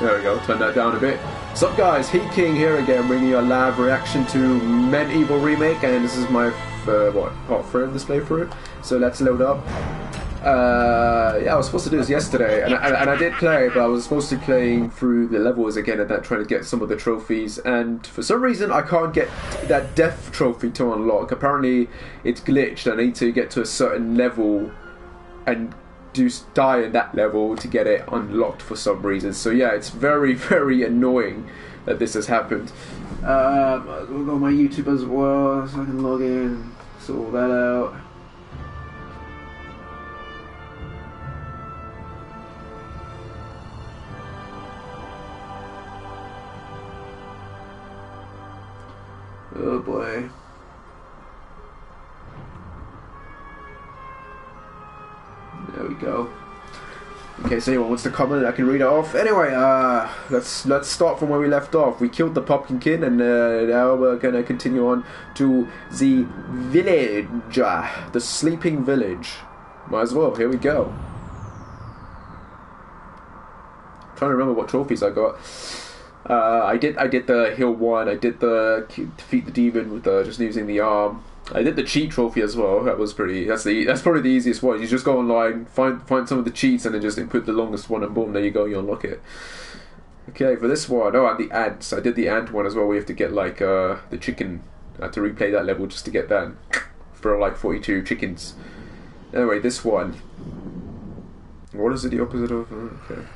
There we go, turn that down a bit. What's up guys, Heat King here again, bringing you a live reaction to MediEvil Remake, and this is my, part 3 of this playthrough, so let's load up. Yeah, I was supposed to do this yesterday, and I did play, but I was supposed to be playing through the levels again and then trying to get some of the trophies, and for some reason I can't get that death trophy to unlock. Apparently it's glitched, I need to get to a certain level and die in that level to get it unlocked for some reason. So yeah, it's very, very annoying that this has happened. I'll go on my YouTube as well so I can log in, sort that out. Oh boy. There we go. In case anyone wants to comment, I can read it off. Anyway, let's start from where we left off. We killed the Pumpkin, and now we're gonna continue on to the village, the sleeping village. Might as well. Here we go. I'm trying to remember what trophies I got. I did the hill one. I did the defeat the demon with just using the arm. I did the cheat trophy as well. That was pretty. That's probably the easiest one. You just go online, find some of the cheats, and then just input the longest one, and boom, there you go. You unlock it. Okay, for this one, and the ants. I did the ant one as well. We have to get like the chicken. I had to replay that level just to get that. For like 42 chickens. Anyway, this one. What is it the opposite of? Okay.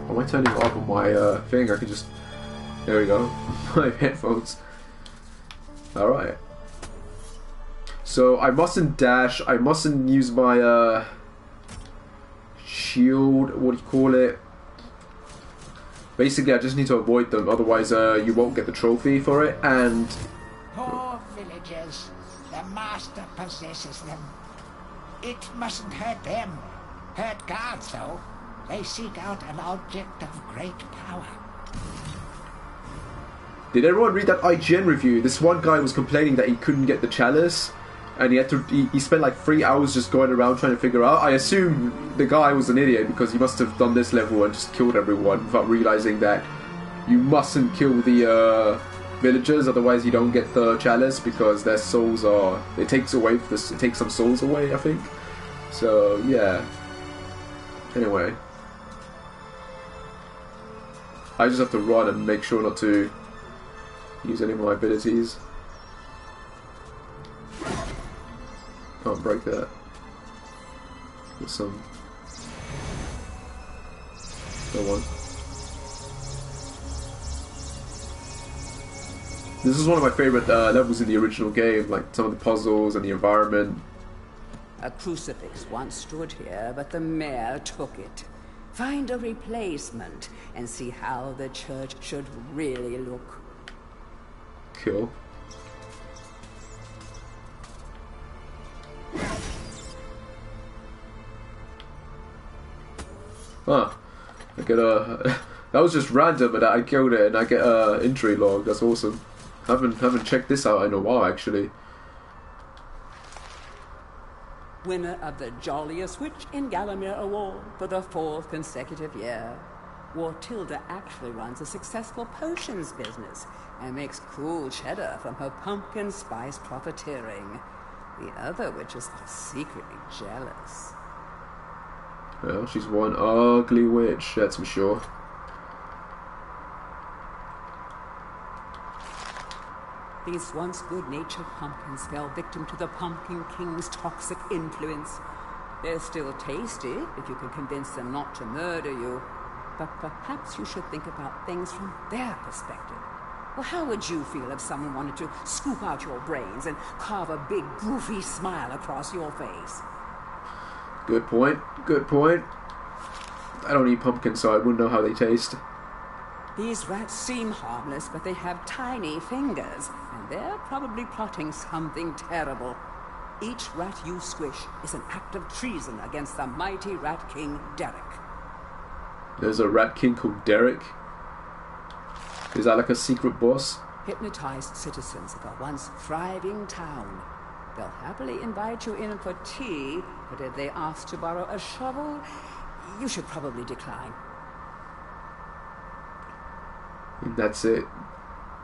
Am I turning it up on my thing? I can just... There we go. My headphones. Alright. So I mustn't dash. I mustn't use my shield. What do you call it? Basically, I just need to avoid them. Otherwise, you won't get the trophy for it. And... Poor villagers. The master possesses them. It mustn't hurt them. Hurt guards, though. They seek out an object of great power. Did everyone read that IGN review? This one guy was complaining that he couldn't get the chalice, and he spent like 3 hours just going around trying to figure out. I assume the guy was an idiot because he must have done this level and just killed everyone without realizing that you mustn't kill the villagers, otherwise you don't get the chalice because their souls are... It takes some souls away, I think. So yeah. Anyway. I just have to run and make sure not to use any of my abilities. Can't break that. With some... No one. This is one of my favourite levels in the original game, like some of the puzzles and the environment. A crucifix once stood here, but the mayor took it. Find a replacement and see how the church should really look. Cool. Ah, I get a... That was just random, but I killed it, and I get a injury log. That's awesome. Haven't checked this out in a while, actually. Winner of the Jolliest Witch in Gallimere Award for the 4th consecutive year. Wartilda actually runs a successful potions business and makes cool cheddar from her pumpkin spice profiteering. The other witches are secretly jealous. Well, she's one ugly witch, that's for sure. These once good-natured pumpkins fell victim to the Pumpkin King's toxic influence. They're still tasty if you can convince them not to murder you, but perhaps you should think about things from their perspective. Well, how would you feel if someone wanted to scoop out your brains and carve a big, goofy smile across your face? Good point, good point. I don't eat pumpkins, so I wouldn't know how they taste. These rats seem harmless, but they have tiny fingers, and they're probably plotting something terrible. Each rat you squish is an act of treason against the mighty Rat King, Derek. There's a Rat King called Derek? Is that like a secret boss? Hypnotized citizens of a once thriving town. They'll happily invite you in for tea, but if they ask to borrow a shovel, you should probably decline. And that's it.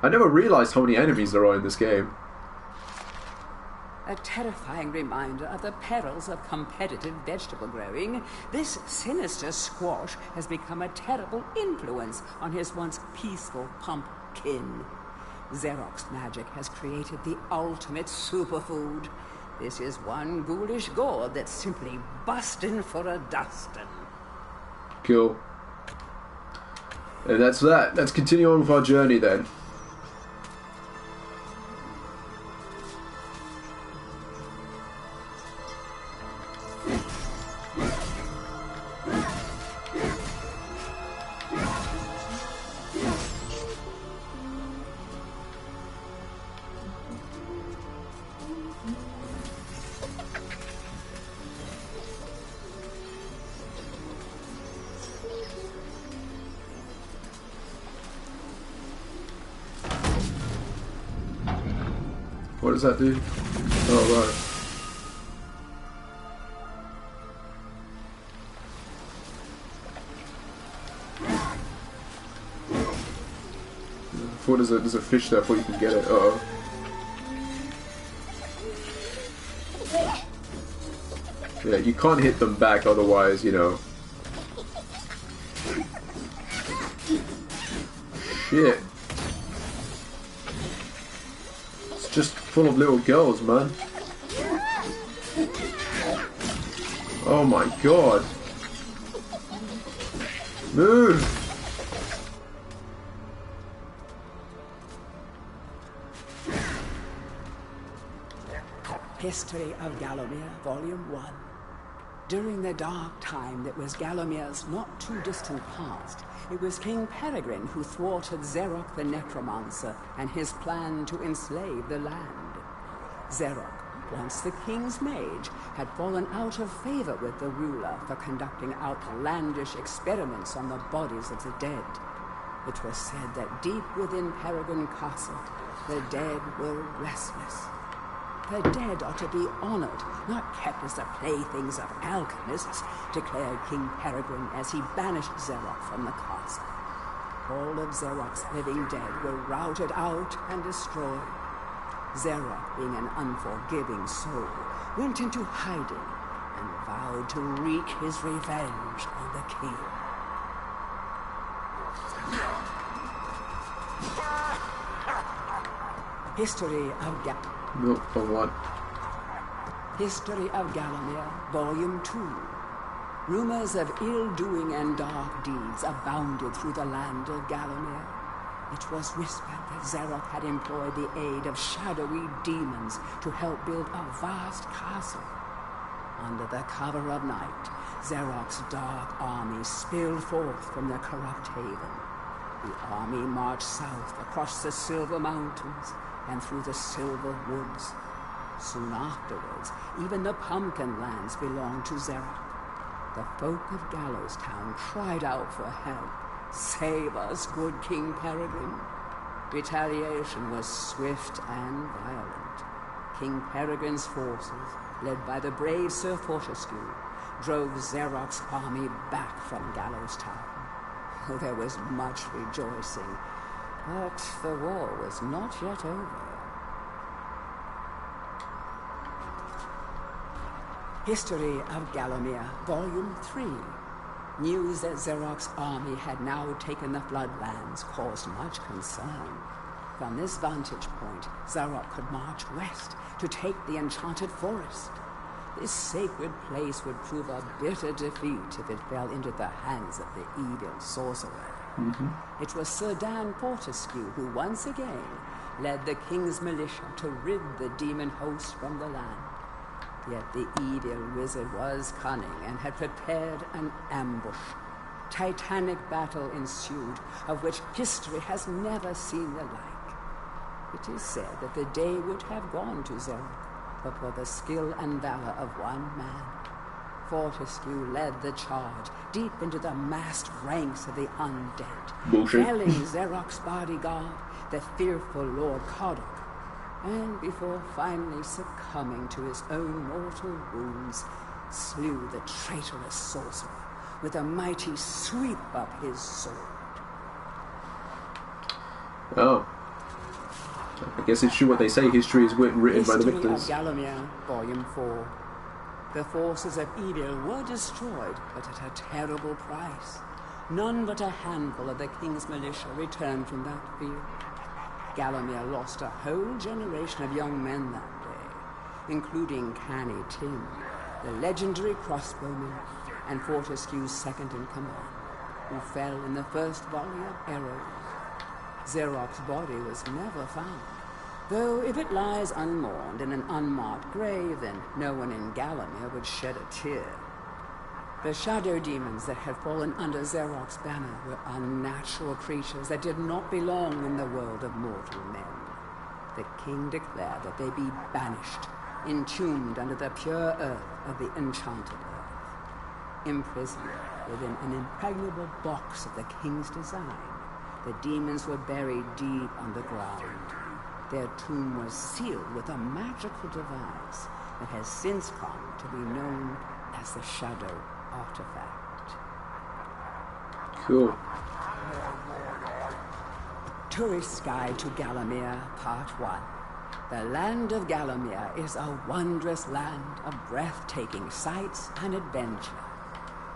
I never realized how many enemies there are in this game. A terrifying reminder of the perils of competitive vegetable growing, this sinister squash has become a terrible influence on his once peaceful pumpkin. Xerox magic has created the ultimate superfood. This is one ghoulish gourd that's simply bustin' for a dustin'. Cool. And that's that. Let's continue on with our journey then. What does that do? Oh, right. I thought there's a fish there before you can get it. Uh-oh. Yeah, you can't hit them back, otherwise, you know. Shit. It's just full of little girls, man. Oh my god. Move! History of Gallowmere, Volume 1. During the dark time that was Gallomere's not too distant past, it was King Peregrine who thwarted Xeroc the Necromancer and his plan to enslave the land. Xeroc, once the king's mage, had fallen out of favor with the ruler for conducting outlandish experiments on the bodies of the dead. It was said that deep within Peregrine Castle, the dead were restless. The dead are to be honored, not kept as the playthings of alchemists, declared King Peregrine as he banished Xeroc from the castle. All of Xeroc's living dead were routed out and destroyed. Xeroc, being an unforgiving soul, went into hiding and vowed to wreak his revenge on the king. History of Nope, for what? History of Gallowmere, Volume 2. Rumors of ill-doing and dark deeds abounded through the land of Gallowmere. It was whispered that Xeroc had employed the aid of shadowy demons to help build a vast castle. Under the cover of night, Xeroc's dark army spilled forth from the corrupt haven. The army marched south across the Silver Mountains and through the Silver Woods. Soon afterwards, even the Pumpkin Lands belonged to Xeroc. The folk of Gallows Town cried out for help. "Save us, good King Peregrine." Retaliation was swift and violent. King Peregrine's forces, led by the brave Sir Fortescue, drove Xeroc's army back from Gallows Town. There was much rejoicing, but the war was not yet over. History of Gallowmere, Volume 3. News that Xeroc's army had now taken the Floodlands caused much concern. From this vantage point, Xeroc could march west to take the Enchanted Forest. This sacred place would prove a bitter defeat if it fell into the hands of the evil sorcerer. It was Sir Dan Fortescue who once again led the king's militia to rid the demon host from the land. Yet the evil wizard was cunning and had prepared an ambush. Titanic battle ensued, of which history has never seen the like. It is said that the day would have gone to Xeroc, but for the skill and valor of one man. Fortescue led the charge deep into the massed ranks of the undead, felling Xeroc's bodyguard, the fearful Lord Coddock. and before finally succumbing to his own mortal wounds, slew the traitorous sorcerer with a mighty sweep of his sword. Oh. I guess it's true what they say, history is written by the victors. History of Gallowmere, Volume 4. The forces of evil were destroyed, but at a terrible price. None but a handful of the king's militia returned from that field. Gallowmere lost a whole generation of young men that day, including Canny Tim, the legendary crossbowman, and Fortescue's second in command, who fell in the first volley of arrows. Xeroc's body was never found, though if it lies unmourned in an unmarked grave, then no one in Gallowmere would shed a tear. The shadow demons that had fallen under Xeroc's banner were unnatural creatures that did not belong in the world of mortal men. The king declared that they be banished, entombed under the pure earth of the enchanted earth. Imprisoned within an impregnable box of the king's design, the demons were buried deep underground. Their tomb was sealed with a magical device that has since come to be known as the Shadow Artifact. Cool. Tourist's Guide to Gallowmere, Part 1. The land of Gallowmere is a wondrous land of breathtaking sights and adventure.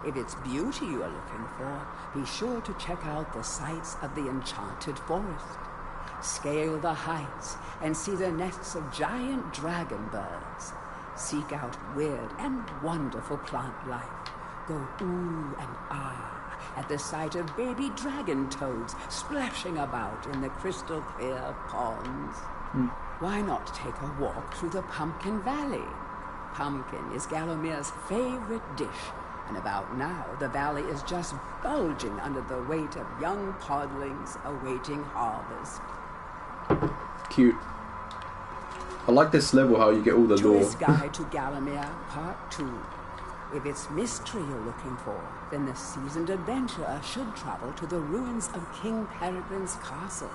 If it's beauty you are looking for, be sure to check out the sights of the Enchanted Forest. Scale the heights and see the nests of giant dragon birds. Seek out weird and wonderful plant life. Go ooh and ah at the sight of baby dragon toads splashing about in the crystal clear ponds. Why not take a walk through the Pumpkin Valley? Pumpkin is Gallowmere's favorite dish, and about now the valley is just bulging under the weight of young podlings awaiting harvest. Cute. I like this level, how you get all the lore. Tourist Guide to Gallowmere, Part 2. If it's mystery you're looking for, then the seasoned adventurer should travel to the ruins of King Peregrine's castle.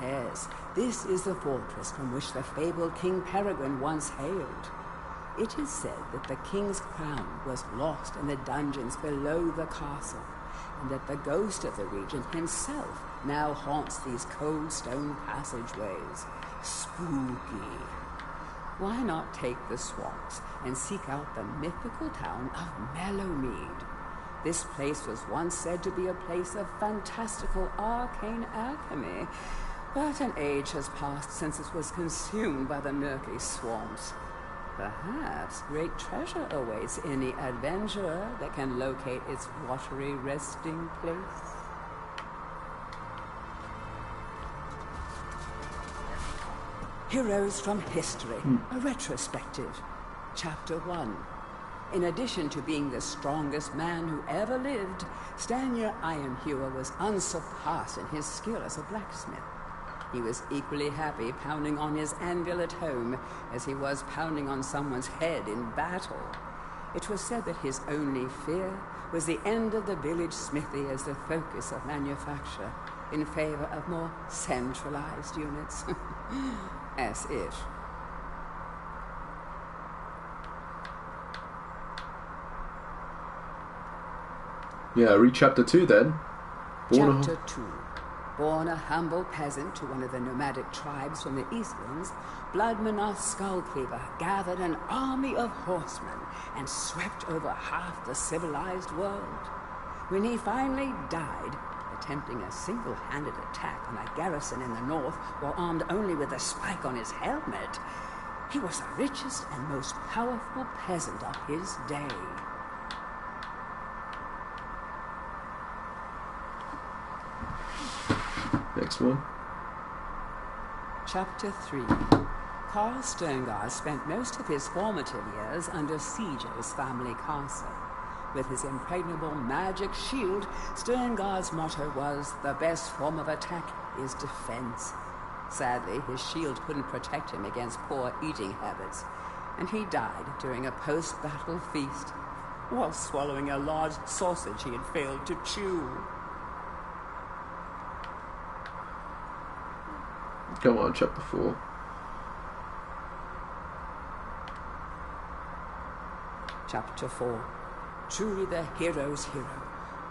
Yes, this is the fortress from which the fabled King Peregrine once hailed. It is said that the king's crown was lost in the dungeons below the castle, and that the ghost of the regent himself now haunts these cold stone passageways. Spooky. Why not take the swamps and seek out the mythical town of Mellowmead? This place was once said to be a place of fantastical arcane alchemy, but an age has passed since it was consumed by the murky swamps. Perhaps great treasure awaits any adventurer that can locate its watery resting place. Heroes from History, a retrospective. Chapter 1. In addition to being the strongest man who ever lived, Stanyer Ironhewer was unsurpassed in his skill as a blacksmith. He was equally happy pounding on his anvil at home as he was pounding on someone's head in battle. It was said that his only fear was the end of the village smithy as the focus of manufacture, in favor of more centralized units. As if. Yeah, read chapter 2 then. Chapter 2. Born a humble peasant to one of the nomadic tribes from the Eastlands, Bloodmanoth Skullcleaver gathered an army of horsemen and swept over half the civilized world. When he finally died, attempting a single-handed attack on a garrison in the north while armed only with a spike on his helmet, he was the richest and most powerful peasant of his day. Next one. Chapter 3. Carl Sterngard spent most of his formative years under siege of his family castle. With his impregnable magic shield, Sterngard's motto was, "The best form of attack is defense." Sadly, his shield couldn't protect him against poor eating habits, and he died during a post-battle feast, while swallowing a large sausage he had failed to chew. Go on, chapter 4. Chapter 4. Truly the hero's hero.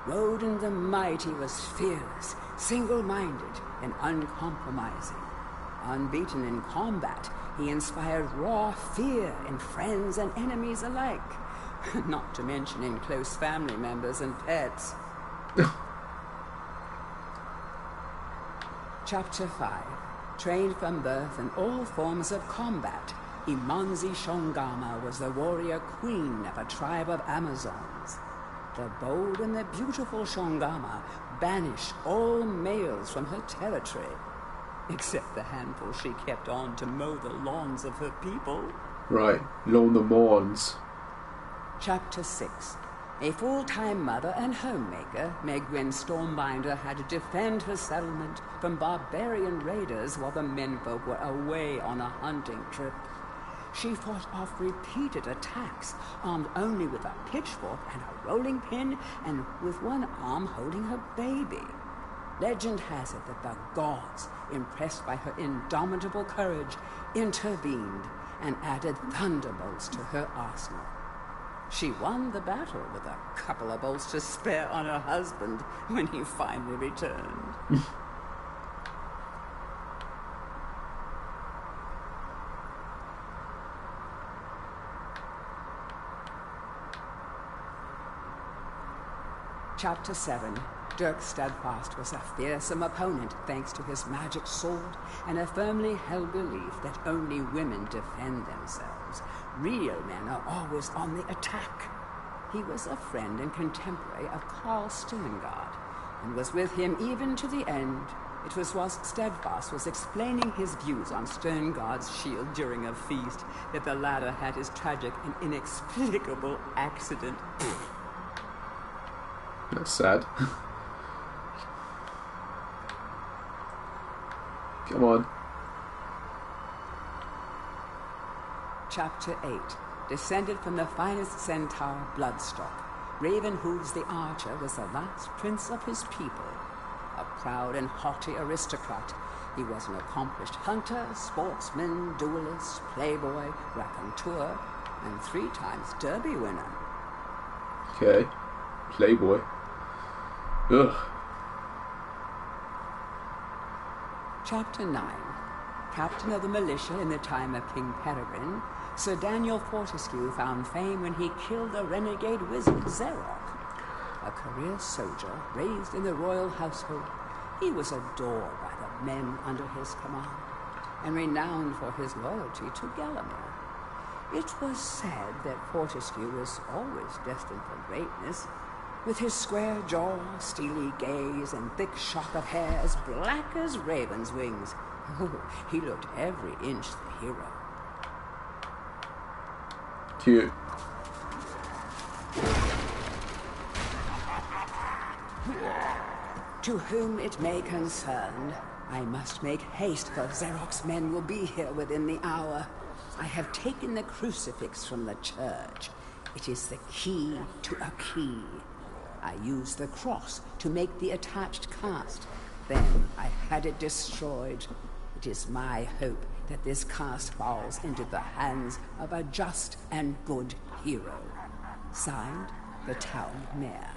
Woden the mighty was fearless, single-minded, and uncompromising. Unbeaten in combat, he inspired raw fear in friends and enemies alike, not to mention in close family members and pets. Chapter 5. Trained from birth in all forms of combat, Imanzi Shongama was the warrior queen of a tribe of Amazons. The bold and the beautiful Shongama banished all males from her territory, except the handful she kept on to mow the lawns of her people. Right, lawn the lawns. Chapter 6. A full-time mother and homemaker, Megwin Stormbinder had to defend her settlement from barbarian raiders while the menfolk were away on a hunting trip. She fought off repeated attacks, armed only with a pitchfork and a rolling pin, and with one arm holding her baby. Legend has it that the gods, impressed by her indomitable courage, intervened and added thunderbolts to her arsenal. She won the battle with a couple of bolts to spare on her husband when he finally returned. Chapter 7. Dirk Steadfast was a fearsome opponent thanks to his magic sword and a firmly held belief that only women defend themselves. Real men are always on the attack. He was a friend and contemporary of Carl Sterngard and was with him even to the end. It was whilst Steadfast was explaining his views on Sterngard's shield during a feast that the latter had his tragic and inexplicable accident. That's sad. Come on. Chapter 8. Descended from the finest centaur Bloodstock, Raven Hooves the Archer was the last prince of his people. A proud and haughty aristocrat, he was an accomplished hunter, sportsman, duelist, playboy, raconteur, and 3 times Derby winner. Okay. Playboy. Ugh. Chapter 9. Captain of the militia in the time of King Peregrine, Sir Daniel Fortescue found fame when he killed the renegade wizard Zerok. A career soldier raised in the royal household, he was adored by the men under his command, and renowned for his loyalty to Galloway. It was said that Fortescue was always destined for greatness. With his square jaw, steely gaze, and thick shock of hair as black as raven's wings, he looked every inch the hero. Cute. To whom it may concern, I must make haste, for Zerok's men will be here within the hour. I have taken the crucifix from the church. It is the key to a key. I used the cross to make the attached cast. Then I had it destroyed. It is my hope that this cast falls into the hands of a just and good hero. Signed, the town mayor.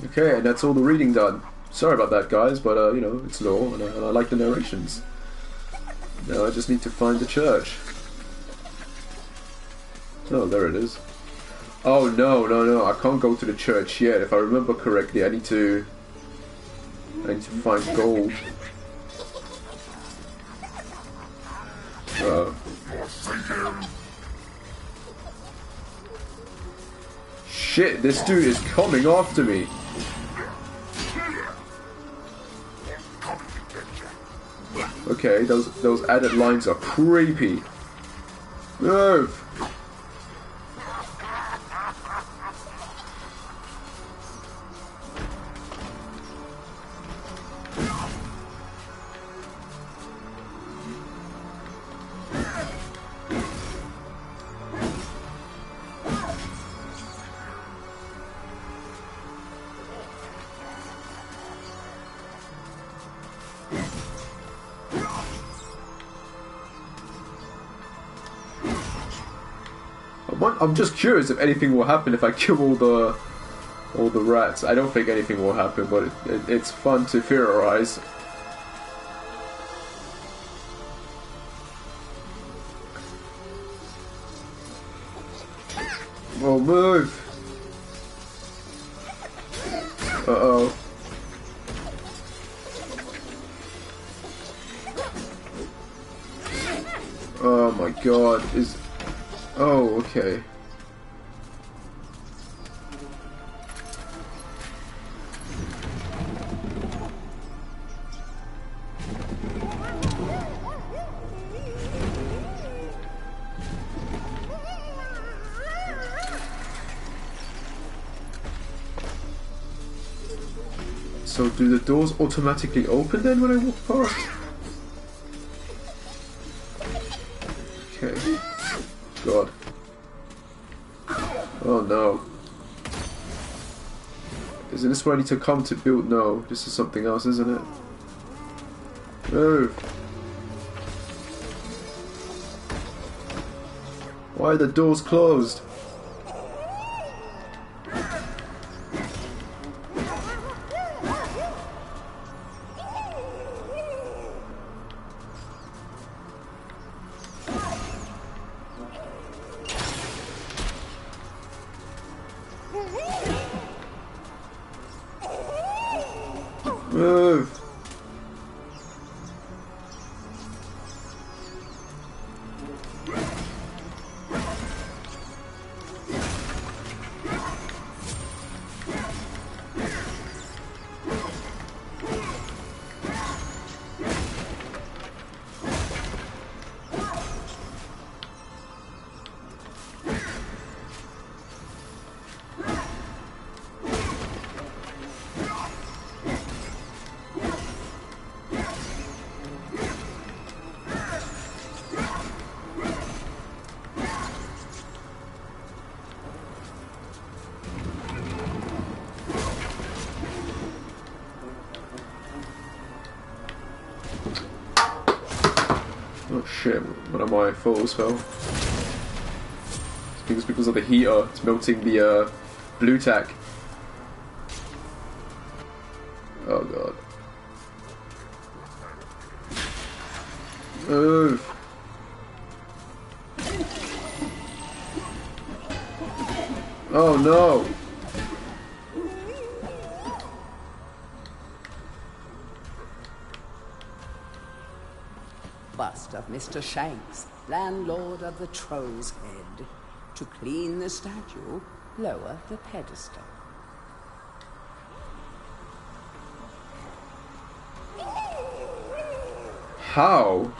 Okay, and that's all the reading done. Sorry about that, guys, but, you know, it's law, and I like the narrations. Now I just need to find the church. Oh, there it is. Oh, no, I can't go to the church yet. If I remember correctly, I need to find gold. Shit, this dude is coming after me. Okay, those added lines are creepy. Move! I'm just curious if anything will happen if I kill all the rats. I don't think anything will happen, but it's fun to theorize. Oh, move! Uh-oh. Oh my god, Oh, okay. So do the doors automatically open then when I walk past? Okay. God. Oh no. Isn't this where I need to come to build? No, this is something else, isn't it? Move. Why are the doors closed? Move. Oh shit, one of my photos fell. It's because of the heater, it's melting the blue tack. Oh god. Move! Oh no! Bust of Mr. Shanks, landlord of the Troll's Head. To clean the statue, lower the pedestal. How?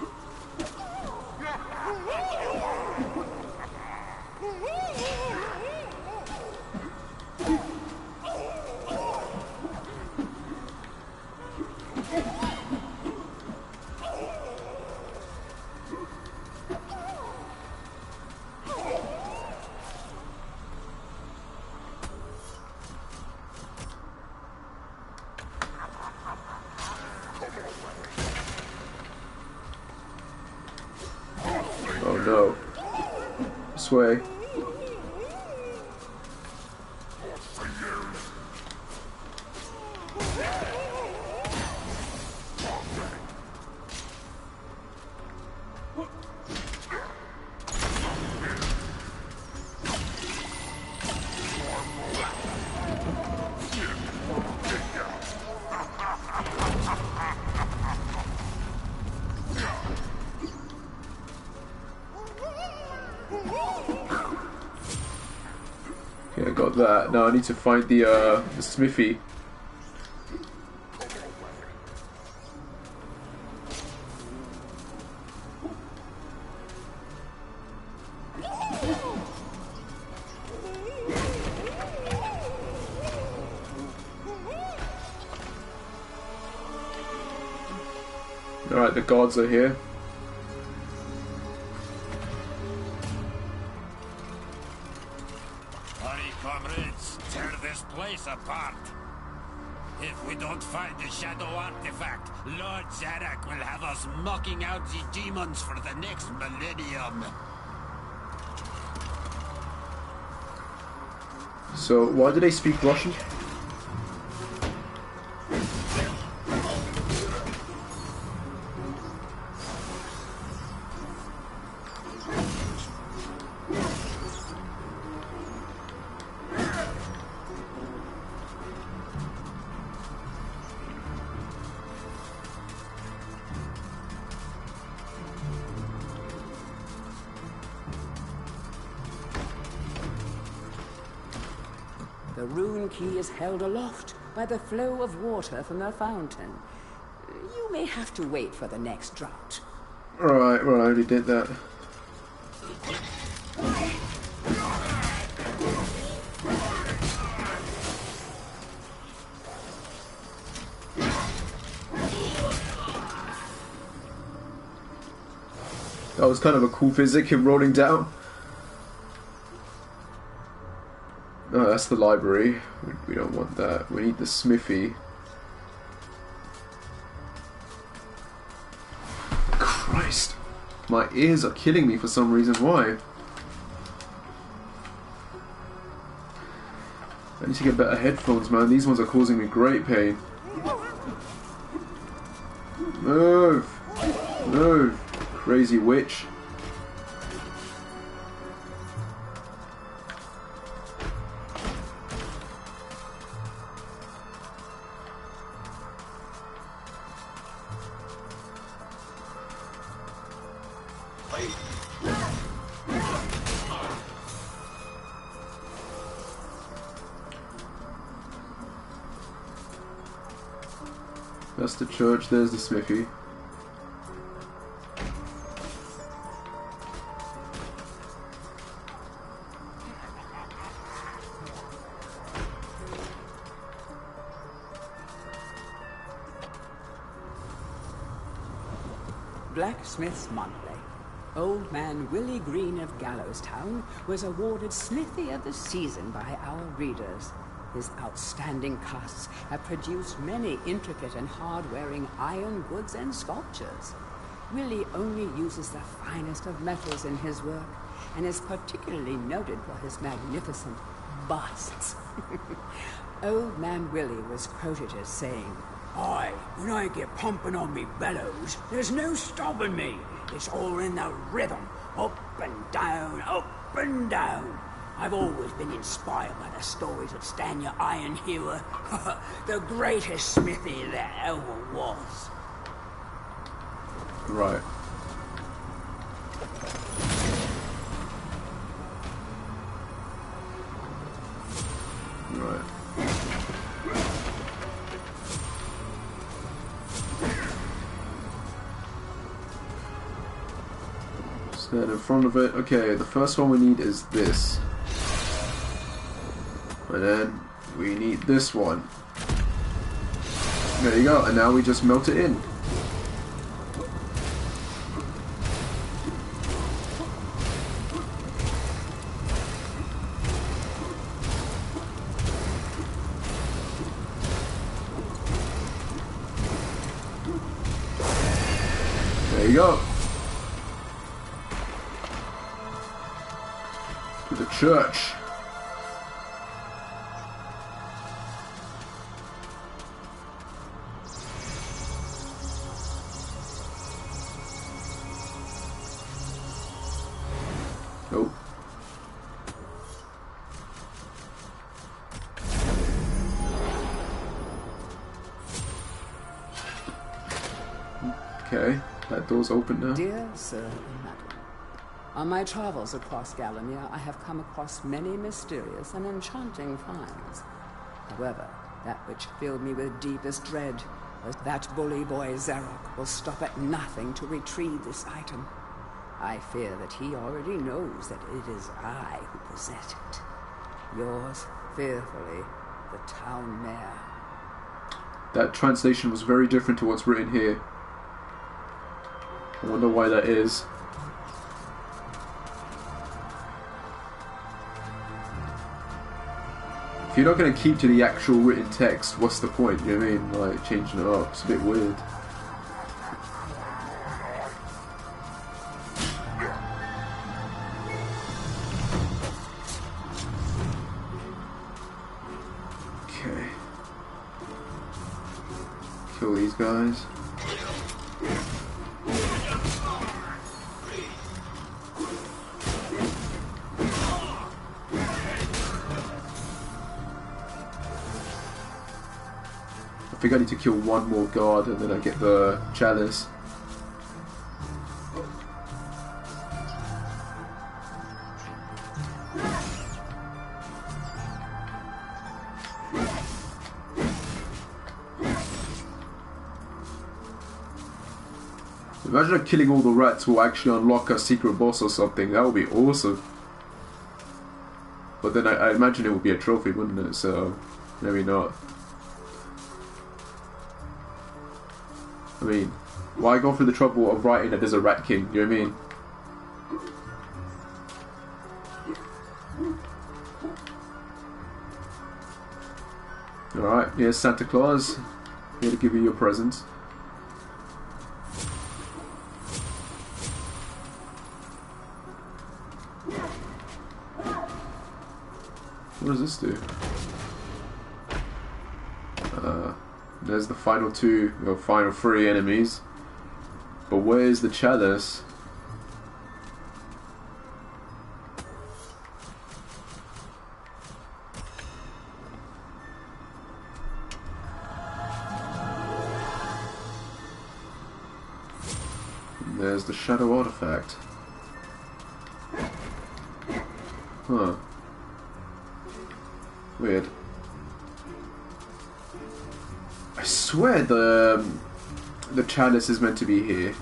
Oh no. This way. Okay, I got that. Now I need to find the smithy. Alright, the gods are here. Hurry, comrades, tear this place apart. If we don't find the shadow artifact, Lord Zarak will have us mocking out the demons for the next millennium. So, why do they speak Russian? The rune key is held aloft by the flow of water from the fountain. You may have to wait for the next drought. Right, well, I already did that. That was kind of a cool physic, him rolling down. No, that's the library. We don't want that. We need the smithy. Christ. My ears are killing me for some reason. Why? I need to get better headphones, man. These ones are causing me great pain. Move! Move! Crazy witch. That's the church, there's the smithy. Blacksmith's Monthly. Old man Willie Green of Gallowstown was awarded Smithy of the Season by our readers. His outstanding casts have produced many intricate and hard-wearing iron goods and sculptures. Willie only uses the finest of metals in his work, and is particularly noted for his magnificent busts. Old man Willie was quoted as saying, Aye, when I get pumping on me bellows, there's no stopping me. It's all in the rhythm, up and down, up and down. I've always been inspired by the stories of Stanya Iron Hewer, the greatest smithy there ever was. Right. Right. Stand in front of it. Okay, the first one we need is this. And then we need this one. There you go, and now we just melt it in. There you go. To the church. Nope. Okay, that door's open now. Dear Sir and Madam, on my travels across Gallowmere, I have come across many mysterious and enchanting finds. However, that which filled me with deepest dread was that bully boy Zarok will stop at nothing to retrieve this item. I fear that he already knows that it is I who possess it. Yours fearfully, the town mayor. That translation was very different to what's written here. I wonder why that is. If you're not going to keep to the actual written text, what's the point? You know what I mean? Like, changing it up. It's a bit weird. Kill these guys. I think I need to kill one more guard and then I get the chalice. Imagine killing all the rats will actually unlock a secret boss or something. That would be awesome. But then I imagine it would be a trophy, wouldn't it? So maybe not. I mean, why go through the trouble of writing that there's a rat king? You know what I mean? Alright, here's Santa Claus. Here to give you your presents. What does this do? There's the final two, or final three enemies. But where's the chalice? And there's the shadow artifact. Huh. Weird. I swear the chalice is meant to be here.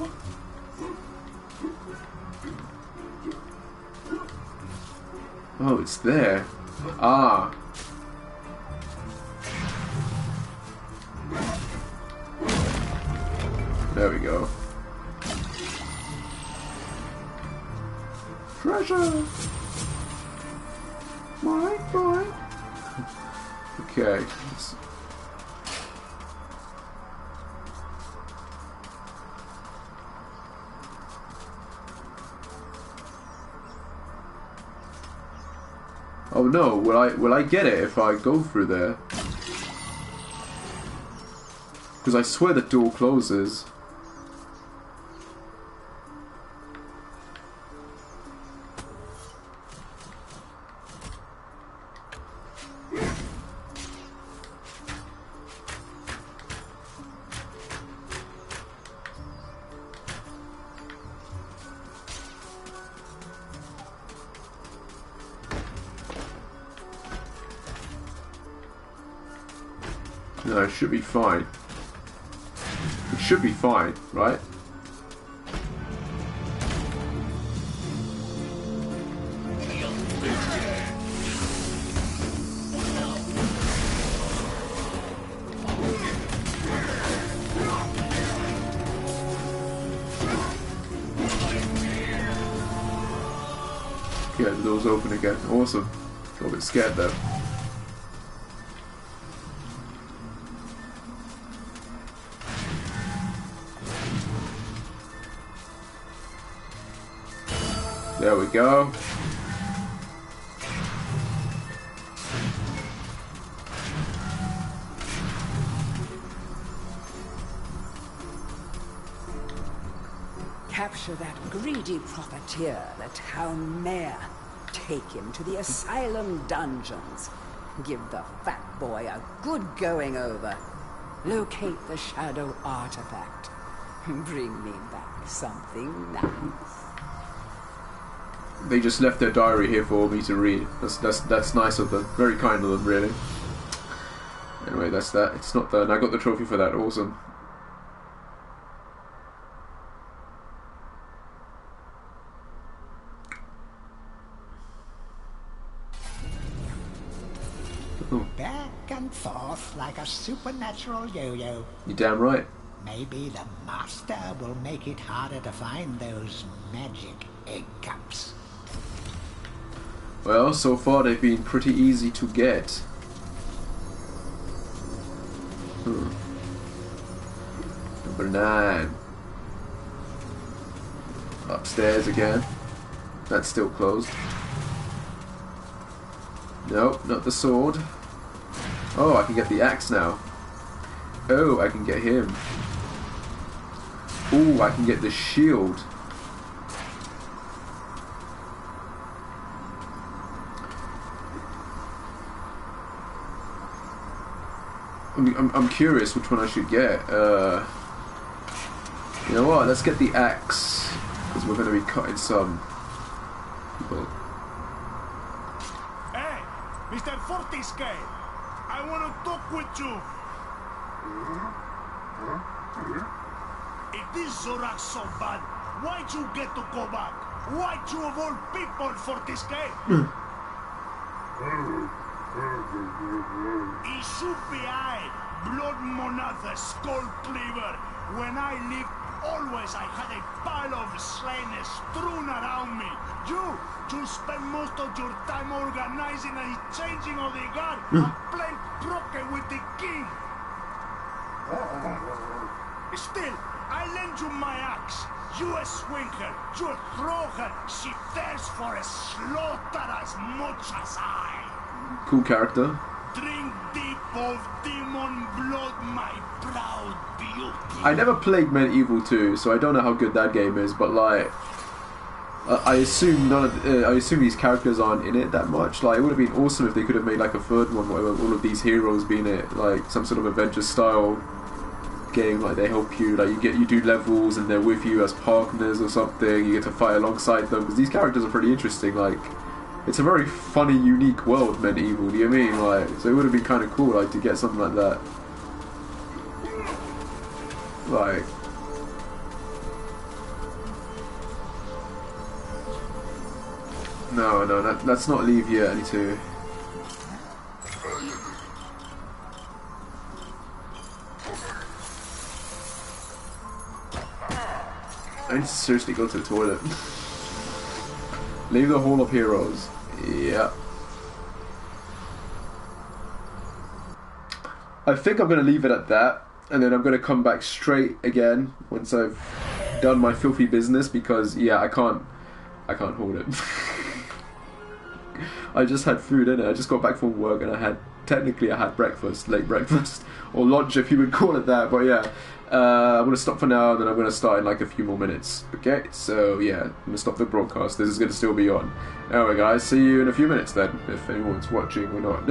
Oh, it's there. Ah. There we go. Treasure! Mine. Okay. Oh no, will I get it if I go through there? Because I swear the door closes. No, it should be fine. It should be fine, right? Yeah, the door's open again. Awesome. Got a bit scared though. There we go. Capture that greedy profiteer, the town mayor. Take him to the asylum dungeons. Give the fat boy a good going over. Locate the shadow artifact. Bring me back something nice. They just left their diary here for me to read. That's nice of them. Very kind of them, really. Anyway, that's that. It's not done. I got the trophy for that. Awesome. Ooh. Back and forth like a supernatural yo-yo. You damn right. Maybe the master will make it harder to find those magic egg cups. Well, so far they've been pretty easy to get. Number 9. Upstairs again. That's still closed. Nope, not the sword. Oh, I can get the axe now. Oh, I can get him. Oh, I can get the shield. I'm curious which one I should get. You know what? Let's get the axe, because we're going to be cutting some people. Hey, Mr. Fortiscale, I want to talk with you. If this Zorak so bad, why'd you get to go back? Why'd you of all people, Fortiscale? It should be I, Blood Monarch, the Skull Cleaver. When I lived, always I had a pile of slain strewn around me. You spend most of your time organizing a changing of the guard and playing croquet with the king. Still, I lend you my axe. You swing her, you throw her. She thirsts for a slaughter as much as I. Cool character. Drink deep of demon blood, my proud beauty. I never played MediEvil 2, so I don't know how good that game is. But like, I assume I assume these characters aren't in it that much. Like, it would have been awesome if they could have made like a third one where all of these heroes be in it, like some sort of adventure style game. Like they help you, like you do levels and they're with you as partners or something. You get to fight alongside them, because these characters are pretty interesting. Like, it's a very funny, unique world, MediEvil. Do you know what I mean? Like, so it would have been kind of cool, like, to get something like that. Like, no, let's not leave yet. I need to. I need to seriously go to the toilet. Leave the Hall of Heroes. Yeah. I think I'm going to leave it at that, and then I'm going to come back straight again once I've done my filthy business, because yeah, I can't hold it. I just had food in it. I just got back from work and I had breakfast, late breakfast, or lunch if you would call it that. But yeah, I'm going to stop for now, and then I'm going to start in like a few more minutes. Okay, so yeah, I'm going to stop the broadcast. This is going to still be on. Anyway guys, see you in a few minutes then, if anyone's watching or not.